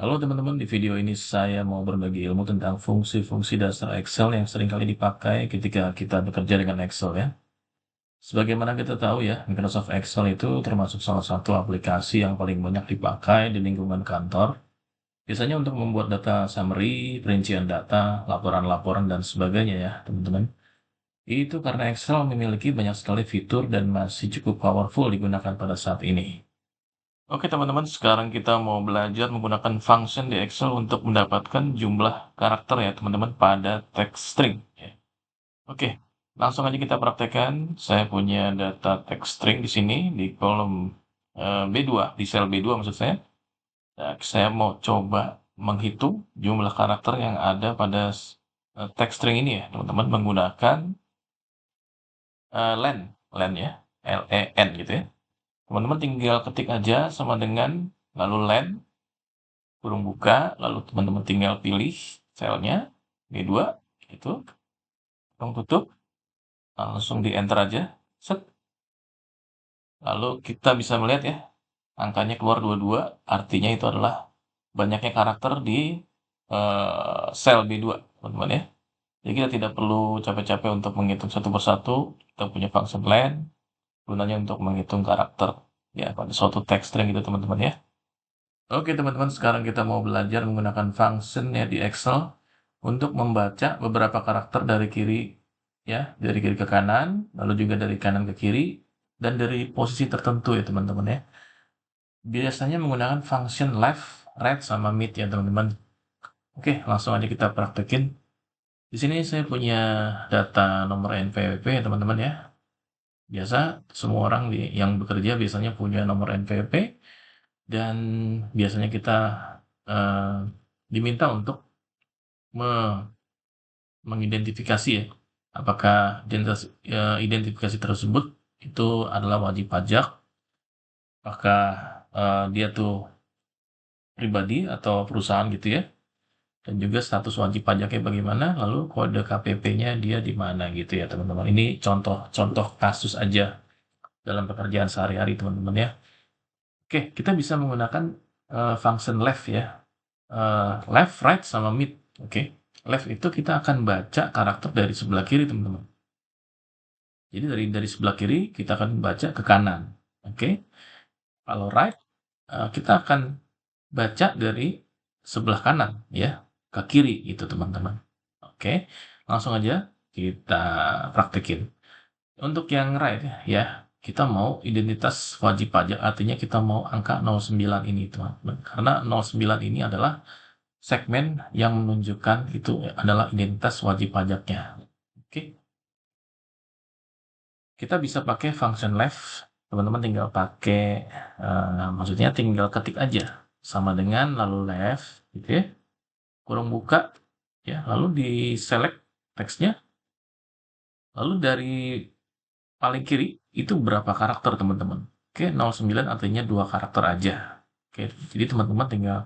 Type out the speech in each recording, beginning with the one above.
Halo teman-teman, di video ini saya mau berbagi ilmu tentang fungsi-fungsi dasar Excel yang seringkali dipakai ketika kita bekerja dengan Excel ya. Sebagaimana kita tahu ya, Microsoft Excel itu termasuk salah satu aplikasi yang paling banyak dipakai di lingkungan kantor. Biasanya untuk membuat data summary, perincian data, laporan-laporan, dan sebagainya ya teman-teman. Itu karena Excel memiliki banyak sekali fitur dan masih cukup powerful digunakan pada saat ini. Oke teman-teman, sekarang kita mau belajar menggunakan function di Excel untuk mendapatkan jumlah karakter ya teman-teman pada text string. Ya. Oke, langsung aja kita praktekkan. Saya punya data text string di sini di kolom B2, di sel B2 maksud saya. Nah, saya mau coba menghitung jumlah karakter yang ada pada text string ini ya teman-teman menggunakan len ya, len gitu ya. Teman-teman tinggal ketik aja sama dengan lalu len kurung buka, lalu teman-teman tinggal pilih selnya B2, itu, kurung tutup, langsung di enter aja, set, lalu kita bisa melihat ya, angkanya keluar 22, artinya itu adalah banyaknya karakter di sel B2, teman-teman ya. Jadi kita tidak perlu capek-capek untuk menghitung satu persatu, kita punya function len, gunanya untuk menghitung karakter ya pada suatu text string gitu teman-teman ya. Oke teman-teman, sekarang kita mau belajar menggunakan function ya di Excel untuk membaca beberapa karakter dari kiri ya, dari kiri ke kanan, lalu juga dari kanan ke kiri, dan dari posisi tertentu ya teman-teman ya. Biasanya menggunakan function left, right, sama mid ya teman-teman. Oke, langsung aja kita praktekin. Di sini saya punya data nomor NPWP ya teman-teman ya. Biasa semua orang yang bekerja biasanya punya nomor NPWP dan biasanya kita eh, diminta untuk mengidentifikasi ya, apakah identifikasi tersebut itu adalah wajib pajak, apakah dia tuh pribadi atau perusahaan gitu ya, dan juga status wajib pajaknya bagaimana, lalu kode KPP-nya dia di mana gitu ya teman-teman. Ini contoh-contoh kasus aja dalam pekerjaan sehari-hari teman-teman ya. Oke, kita bisa menggunakan function left ya, left, right, sama mid. Oke, left itu kita akan baca karakter dari sebelah kiri teman-teman. Jadi dari sebelah kiri kita akan baca ke kanan. Oke. Kalau right, kita akan baca dari sebelah kanan ya ke kiri itu teman-teman. Oke. Langsung aja kita praktekin. Untuk yang right ya, kita mau identitas wajib pajak, artinya kita mau angka 09 ini teman-teman. Karena 09 ini adalah segmen yang menunjukkan itu adalah identitas wajib pajaknya. Oke. Kita bisa pakai function left, teman-teman tinggal pakai, maksudnya tinggal ketik aja, sama dengan lalu left, gitu ya, kurung buka, ya, lalu di-select teksnya, lalu dari paling kiri itu berapa karakter teman-teman. Oke, 09 artinya 2 karakter aja. Oke, jadi teman-teman tinggal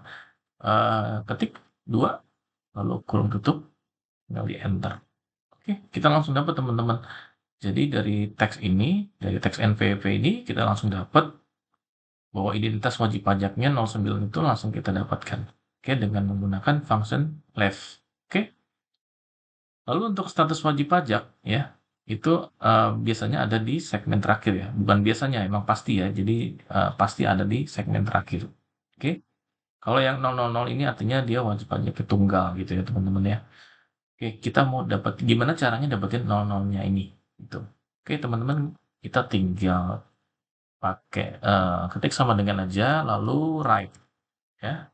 ketik 2, lalu kurung tutup, tinggal di-enter. Oke, kita langsung dapat teman-teman. Jadi dari teks ini, dari teks NPWP ini, kita langsung dapat bahwa identitas wajib pajaknya 09 itu langsung kita dapatkan. Oke, dengan menggunakan function left. Oke. Lalu untuk status wajib pajak ya, itu biasanya ada di segmen terakhir ya. Bukan biasanya, emang pasti ya. Jadi pasti ada di segmen terakhir. Oke. Kalau yang 000 ini artinya dia wajib pajak tunggal gitu ya, teman-teman ya. Oke, kita mau dapat gimana caranya dapetin 00-nya ini gitu. Oke, teman-teman, kita tinggal pakai ketik sama dengan aja lalu right ya.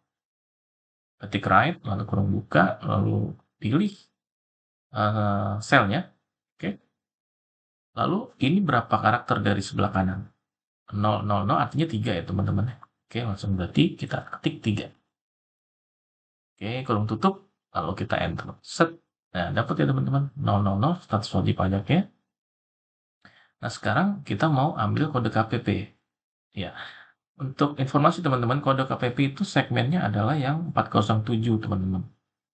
Ketik right, lalu kurung buka, lalu pilih selnya. Oke. Lalu ini berapa karakter dari sebelah kanan? 000 artinya 3 ya teman-teman. Oke, langsung berarti kita ketik 3. Oke, kurung tutup, lalu kita enter. Set. Nah, dapat ya teman-teman. 000 status wajib pajaknya. Nah, sekarang kita mau ambil kode KPP. Ya, untuk informasi teman-teman, kode KPP itu segmennya adalah yang 407 teman-teman.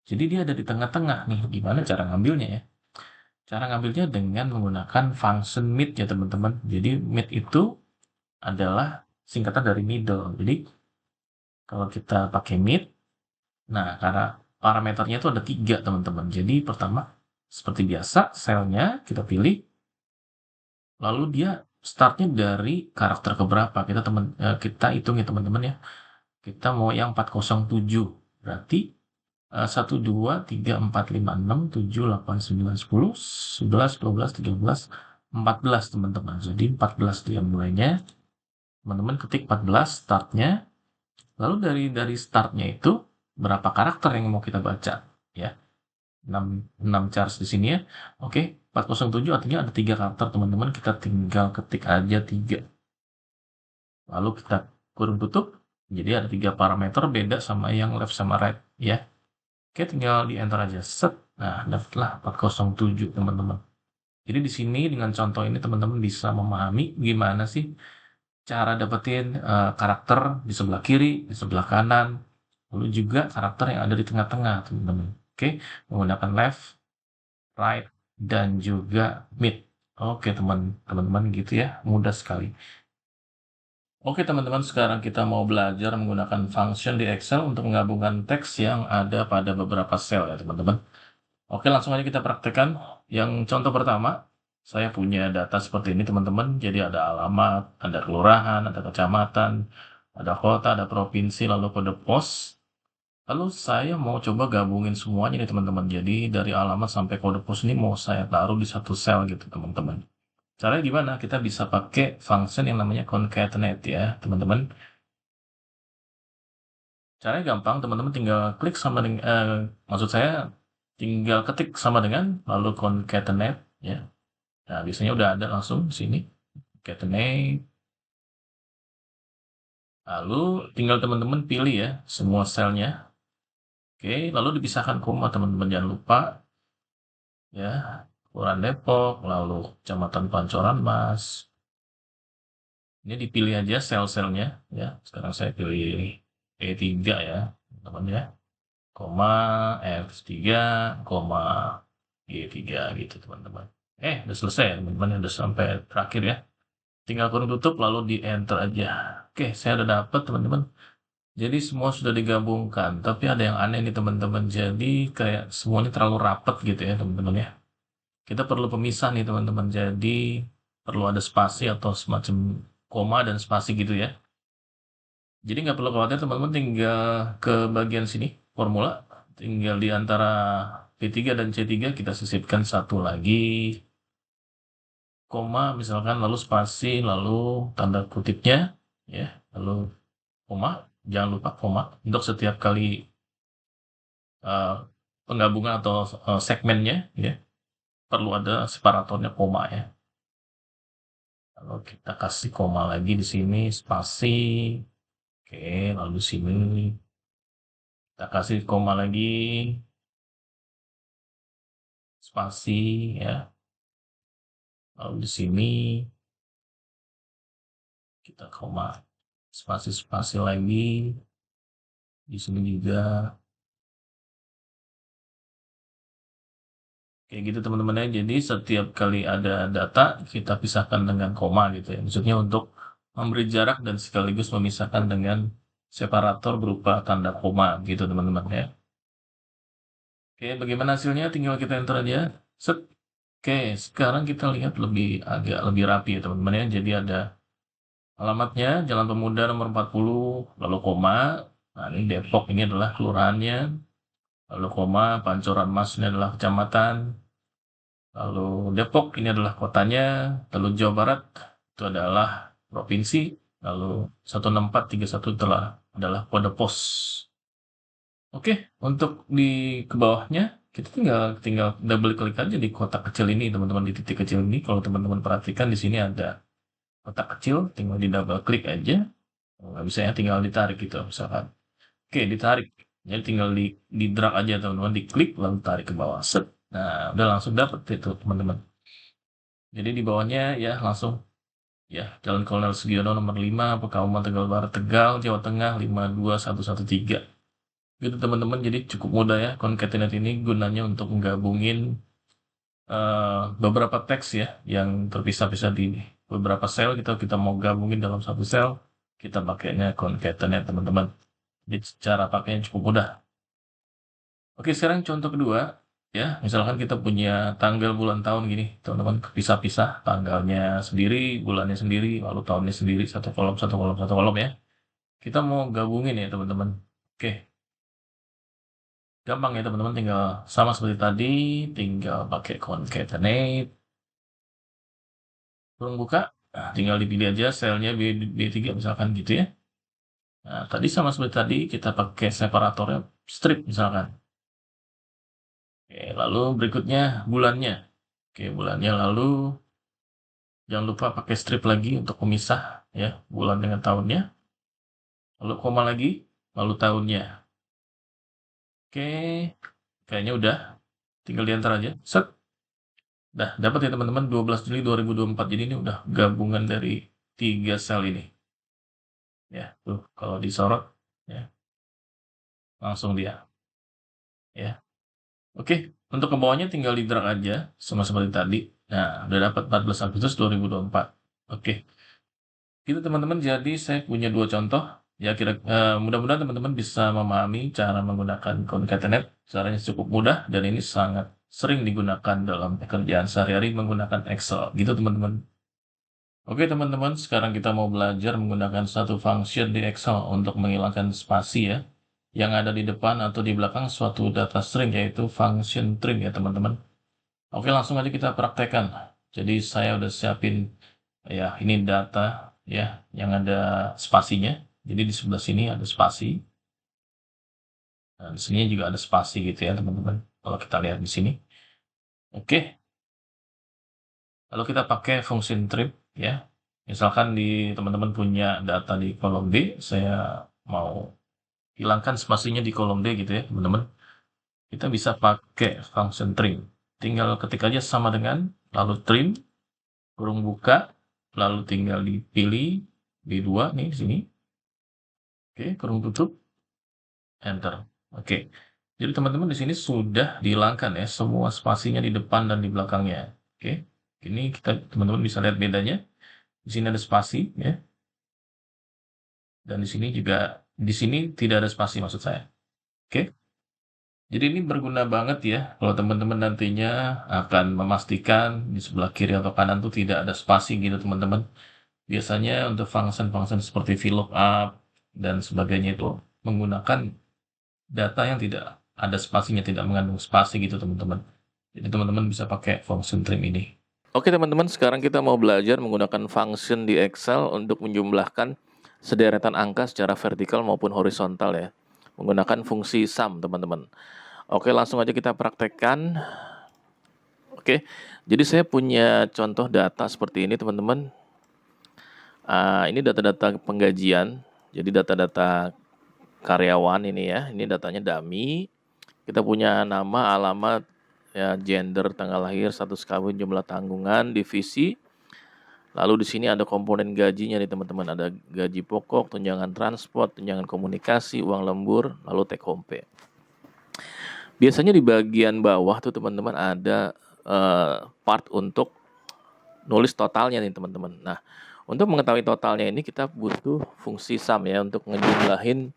Jadi dia ada di tengah-tengah nih. Gimana cara ngambilnya ya? Cara ngambilnya dengan menggunakan function mid ya teman-teman. Jadi mid itu adalah singkatan dari middle. Jadi kalau kita pakai mid, Nah, karena parameternya itu ada 3 teman-teman. Jadi pertama, seperti biasa, selnya kita pilih, lalu dia startnya dari karakter keberapa. Kita hitung ya teman-teman ya. Kita mau yang 407. Berarti 1, 2, 3, 4, 5, 6, 7, 8, 9, 10, 11, 12, 13, 14 teman-teman. Jadi 14 dia mulainya. Teman-teman ketik 14 startnya. Lalu dari startnya itu berapa karakter yang mau kita baca ya. 6 charge di sini ya. Oke, 407 artinya ada 3 karakter teman-teman. Kita tinggal ketik aja 3. Lalu kita kurung tutup. Jadi ada 3 parameter beda sama yang left sama right ya. Oke, tinggal di enter aja. Set. Nah, dapatlah 407 teman-teman. Jadi di sini dengan contoh ini teman-teman bisa memahami gimana sih cara dapetin karakter di sebelah kiri, di sebelah kanan, lalu juga karakter yang ada di tengah-tengah teman-teman. Oke, menggunakan left, right, dan juga mid. Oke teman-teman gitu ya, mudah sekali. Oke teman-teman, sekarang kita mau belajar menggunakan function di Excel untuk menggabungkan teks yang ada pada beberapa sel ya teman-teman. Oke, langsung aja kita praktekkan. Yang contoh pertama, saya punya data seperti ini teman-teman. Jadi ada alamat, ada kelurahan, ada kecamatan, ada kota, ada provinsi, lalu kode pos. Lalu saya mau coba gabungin semuanya nih teman-teman. Jadi dari alamat sampai kode pos ini mau saya taruh di satu sel gitu teman-teman. Caranya gimana? Kita bisa pakai function yang namanya concatenate ya teman-teman. Caranya gampang, teman-teman tinggal klik sama dengan, maksud saya tinggal ketik sama dengan, lalu concatenate ya. Nah, biasanya udah ada langsung di sini, concatenate. Lalu tinggal teman-teman pilih ya semua selnya. Oke, lalu dipisahkan koma teman-teman, jangan lupa ya. Kelurahan Depok, lalu Kecamatan Pancoran Mas. Ini dipilih aja sel-selnya ya. Sekarang saya pilih E3 ya, teman-teman ya. Koma F3, koma G3 gitu teman-teman. Udah selesai ya teman-teman, udah sampai terakhir ya. Tinggal kurung tutup lalu di enter aja. Oke, saya udah dapat teman-teman. Jadi semua sudah digabungkan, tapi ada yang aneh nih teman-teman. Jadi kayak semuanya terlalu rapat gitu ya teman-teman ya. Kita perlu pemisah nih teman-teman. Jadi perlu ada spasi atau semacam koma dan spasi gitu ya. Jadi nggak perlu khawatir teman-teman, tinggal ke bagian sini, formula, tinggal di antara P3 dan C3 kita sisipkan satu lagi, koma misalkan, lalu spasi, lalu tanda kutipnya, ya, lalu koma, jangan lupa koma, untuk setiap kali eh, penggabungan atau segmennya, ya, perlu ada separatornya koma ya. Lalu kita kasih koma lagi di sini, spasi, oke, lalu di sini kita kasih koma lagi, spasi ya. Lalu di sini kita koma, spasi-spasi lagi. Di sini juga. Kayak gitu teman-teman ya. Jadi setiap kali ada data kita pisahkan dengan koma gitu ya. Maksudnya untuk memberi jarak dan sekaligus memisahkan dengan separator berupa tanda koma gitu teman-teman ya. Oke, bagaimana hasilnya? Tinggal kita enter aja. Set. Oke, sekarang kita lihat agak lebih rapi ya teman-teman ya. Jadi ada alamatnya Jalan Pemuda nomor 40, lalu koma. Nah, ini Depok, ini adalah kelurahannya. Lalu koma, Pancoran Mas ini adalah kecamatan. Lalu Depok ini adalah kotanya. Lalu Jawa Barat itu adalah provinsi. Lalu 16431 adalah kode pos. Oke, untuk di ke bawahnya kita tinggal tinggal double klik aja di kotak kecil ini teman-teman, di titik kecil ini. Kalau teman-teman perhatikan di sini ada kotak kecil, tinggal di double klik aja. Nggak bisa ya, tinggal ditarik gitu misalkan. Oke, ditarik. Jadi tinggal di drag aja teman-teman, diklik lalu tarik ke bawah. Set. Nah, udah langsung dapet itu teman-teman. Jadi di bawahnya ya langsung ya Jalan Kolonel Sugiono nomor 5, Pekalongan Tegal Barat Tegal, Jawa Tengah 52113. Gitu teman-teman. Jadi cukup mudah ya concatenate ini gunanya untuk menggabungin beberapa teks ya yang terpisah-pisah di beberapa sel, kita mau gabungin dalam satu sel, kita pakainya concatenate teman-teman. Jadi cara pakainya cukup mudah. Oke, sekarang contoh kedua, ya. Misalkan kita punya tanggal, bulan, tahun gini, teman-teman pisah-pisah, tanggalnya sendiri, bulannya sendiri, lalu tahunnya sendiri, satu kolom, satu kolom, satu kolom ya. Kita mau gabungin ya teman-teman. Oke, gampang ya teman-teman, tinggal sama seperti tadi, tinggal pakai concatenate, kurung buka, nah, tinggal dipilih aja selnya B3 misalkan gitu ya. Nah, tadi sama seperti tadi, kita pakai separatornya strip misalkan. Oke, lalu berikutnya bulannya. Oke, bulannya lalu jangan lupa pakai strip lagi untuk pemisah ya, bulan dengan tahunnya. Lalu koma lagi, lalu tahunnya. Oke, kayaknya udah. Tinggal diantar aja. Set. Dah, dapat ya teman-teman 12 Juli 2024. Jadi ini udah gabungan dari 3 sel ini. Ya, tuh kalau disorot ya, langsung dia ya. Oke, untuk ke bawahnya tinggal di drag aja sama seperti tadi. Nah, udah dapat 14 Agustus 2024. Oke. Gitu teman-teman, jadi saya punya dua contoh. Ya mudah-mudahan teman-teman bisa memahami cara menggunakan concatenate. Caranya cukup mudah dan ini sangat sering digunakan dalam pekerjaan sehari-hari menggunakan Excel. Gitu teman-teman. Oke teman-teman, sekarang kita mau belajar menggunakan satu function di Excel untuk menghilangkan spasi ya, yang ada di depan atau di belakang suatu data string, yaitu function trim ya teman-teman. Oke, langsung aja kita praktekkan. Jadi saya udah siapin ya, ini data ya yang ada spasinya. Jadi di sebelah sini ada spasi. Nah, di sini juga ada spasi gitu ya teman-teman. Kalau kita lihat di sini. Oke, lalu kita pakai fungsi trim ya. Misalkan di teman-teman punya data di kolom D, saya mau hilangkan spasinya di kolom D gitu ya teman-teman. Kita bisa pakai function trim. Tinggal ketik aja sama dengan lalu trim, kurung buka, lalu tinggal dipilih B2 nih di sini. Oke, kurung tutup, enter. Oke. Jadi teman-teman di sini sudah dihilangkan ya semua spasinya di depan dan di belakangnya. Oke. Ini kita teman-teman bisa lihat bedanya. Di sini ada spasi ya. Dan di sini juga, di sini tidak ada spasi maksud saya. Oke. Jadi ini berguna banget ya kalau teman-teman nantinya akan memastikan di sebelah kiri atau kanan tuh tidak ada spasi gitu teman-teman. Biasanya untuk function-function seperti VLOOKUP dan sebagainya itu menggunakan data yang tidak ada spasinya, tidak mengandung spasi gitu teman-teman. Jadi teman-teman bisa pakai function trim ini. Oke teman-teman, sekarang kita mau belajar menggunakan function di Excel untuk menjumlahkan sederetan angka secara vertikal maupun horizontal ya. Menggunakan fungsi sum teman-teman. Oke, langsung aja kita praktekkan. Oke, jadi saya punya contoh data seperti ini teman-teman. Ini data-data penggajian, jadi data-data karyawan ini ya. Ini datanya dummy. Kita punya nama, alamat, ya, gender, tanggal lahir, status kawin, jumlah tanggungan, divisi. Lalu di sini ada komponen gajinya nih teman-teman. Ada gaji pokok, tunjangan transport, tunjangan komunikasi, uang lembur, lalu take home pay. Biasanya di bagian bawah tuh teman-teman ada part untuk nulis totalnya nih teman-teman. Nah, untuk mengetahui totalnya ini kita butuh fungsi sum ya untuk ngejumlahin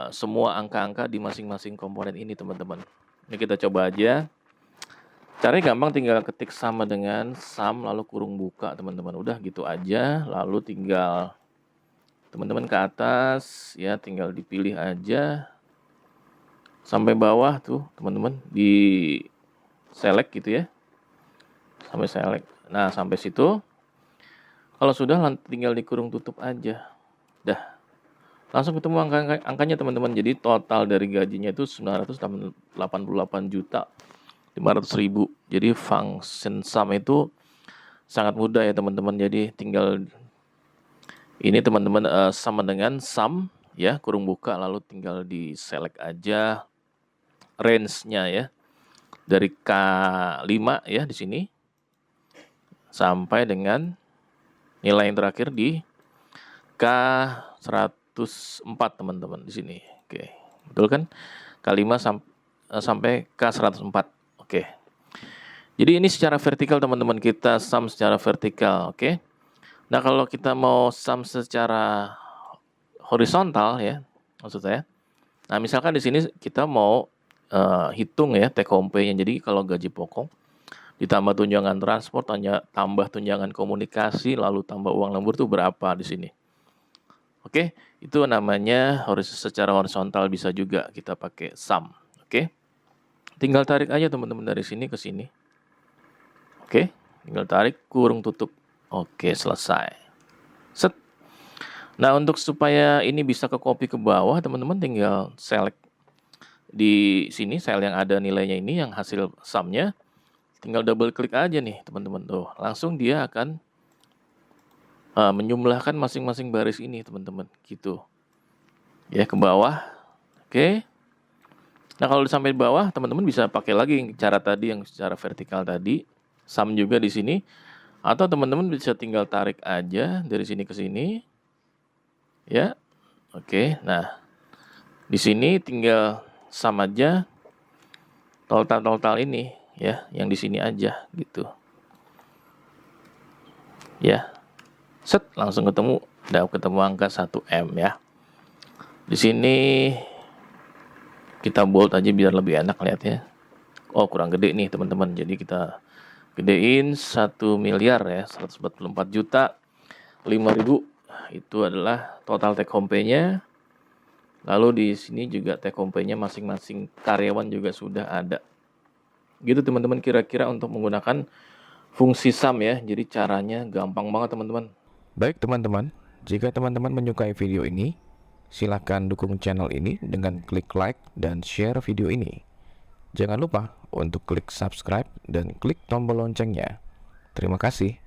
semua angka-angka di masing-masing komponen ini teman-teman. Ini kita coba aja. Caranya gampang, tinggal ketik sama dengan sum lalu kurung buka teman-teman. Udah gitu aja. Lalu tinggal teman-teman ke atas ya, tinggal dipilih aja sampai bawah tuh teman-teman, di select gitu ya. Sampai select. Nah, sampai situ. Kalau sudah tinggal dikurung tutup aja. Dah. Langsung ketemu angkanya teman-teman. Jadi total dari gajinya itu 988.500.000. Jadi function sum itu sangat mudah ya teman-teman. Jadi tinggal ini teman-teman sama dengan sum ya, kurung buka, lalu tinggal di select aja range-nya ya. Dari K5 ya di sini sampai dengan nilai yang terakhir di K104 teman-teman di sini. Oke. Betul kan? K5 sampai K104. Oke. Jadi ini secara vertikal teman-teman, kita sum secara vertikal, oke. Nah, kalau kita mau sum secara horizontal ya, maksud saya Nah, misalkan di sini kita mau hitung ya take home pay-nya. Jadi kalau gaji pokok ditambah tunjangan transport, tambah tunjangan komunikasi, lalu tambah uang lembur itu berapa di sini. Oke, itu namanya secara horizontal, bisa juga kita pakai sum. Oke, tinggal tarik aja teman-teman dari sini ke sini. Oke, tinggal tarik, kurung tutup. Oke, selesai. Set. Nah, untuk supaya ini bisa ke copy ke bawah, teman-teman tinggal select di sini sel yang ada nilainya ini, yang hasil sumnya. Tinggal double klik aja nih teman-teman, tuh langsung dia akan menjumlahkan masing-masing baris ini teman-teman, gitu ya, ke bawah. Oke, nah kalau sampai bawah teman-teman bisa pakai lagi cara tadi yang secara vertikal tadi, sum juga di sini, atau teman-teman bisa tinggal tarik aja dari sini ke sini ya. Oke, nah di sini tinggal sum aja total ini ya, yang di sini aja gitu ya. Set, langsung ketemu angka 1M ya. Di sini kita bold aja biar lebih enak lihatnya. Oh, kurang gede nih teman-teman. Jadi kita gedein 1 miliar ya, 144 juta 5.000. Itu adalah total take home pay-nya. Lalu di sini juga take home pay-nya masing-masing karyawan juga sudah ada. Gitu teman-teman, kira-kira untuk menggunakan fungsi sum ya. Jadi caranya gampang banget teman-teman. Baik teman-teman, jika teman-teman menyukai video ini, silakan dukung channel ini dengan klik like dan share video ini. Jangan lupa untuk klik subscribe dan klik tombol loncengnya. Terima kasih.